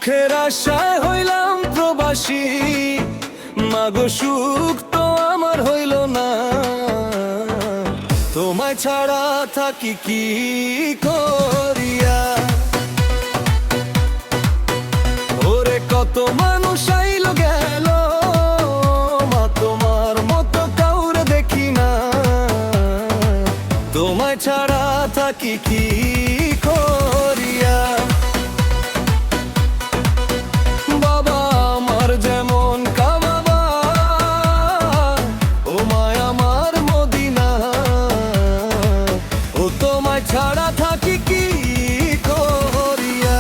সুখের আশায় হইলাম প্রবাসী, মাগো সুখ তো আমার হইল না। তোমায় ছাড়া থাকি কি করিয়া। ওরে কত মানুষ আইল গেল, মা তোমার মতো কাউরে দেখি না। তোমায় ছাড়া থাকি কি করিয়া। বাবা আমার যেমন কাবাবা, ও মায় আমার মদিনা। ও তোমায় ছাড়া থাকি কি করিয়া।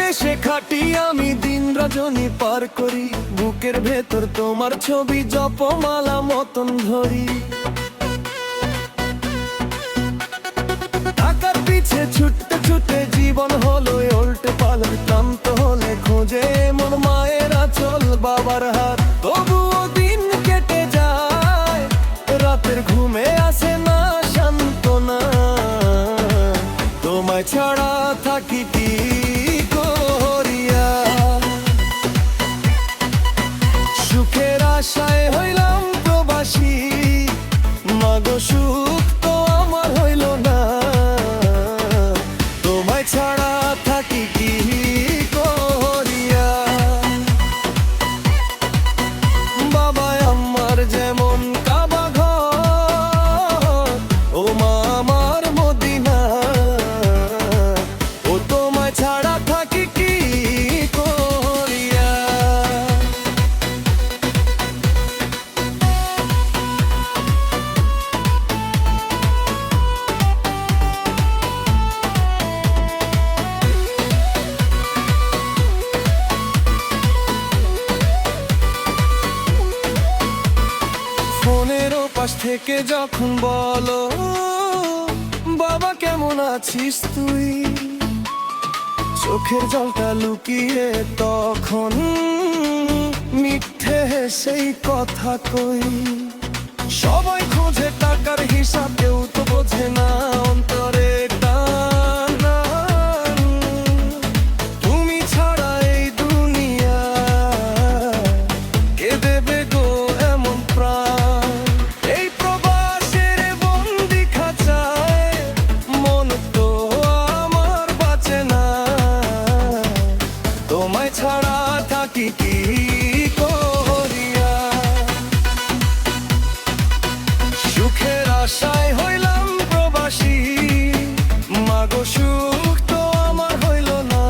দেশে খাটি আমি দিন রজনী পার করি, বুকের ভেতর তোমার ছবি জপমালা মতন ধরি। টাকার পিছে ছুটতে ছুটতে জীবন হলো উল্টে পালট, ক্লান্ত হলে খোঁজে মন মায়ের আঁচল বাবার হাত। তবুও দিন কেটে যায়, রাতের ঘুমে আসে না সান্ত্বনা। তোমায় ছাড়া থাকি কি করিয়া। সুখের আশায় হইলাম প্রবাসী, মাগো সুখ তো আমার হইল না। তোমায় ছাড়া থাকি কি করিয়া। বাবা আমার যেমন কাবা ঘর, ও মা আমার মদিনা। ও তোমায় ছাড়া থাকি কি করিয়া। ফোনের পাশ থেকে যখন বলো, বাবা কেমন আছিস তুই, চোখের জলটা লুকিয়ে তখন মিথ্যে সেই কথা কই। সবাই খোঁজে টাকার হিসাব, কেউ তো বোঝে না অন্তরে টান। তুমি ছাড়া এই দুনিয়া কে দেবে গো এমন প্রাণ। এই প্রবাসের বন্দি খাঁচায় মন তো আমার বাঁচে না। তোমায় ছাড়া থাকি কি করিয়া। সুখের আশায় হইলাম প্রবাসী, মাগো সুখ তো আমার হইল না।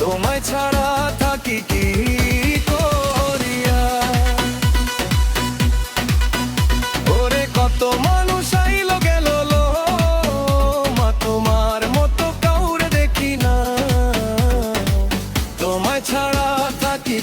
তোমায় ছাড়া থাকি কি করিয়া। ওরে কত মানুষ আইল গেল, মা তোমার মতো কাউরে দেখি না। তোমায় ছাড়া থাকি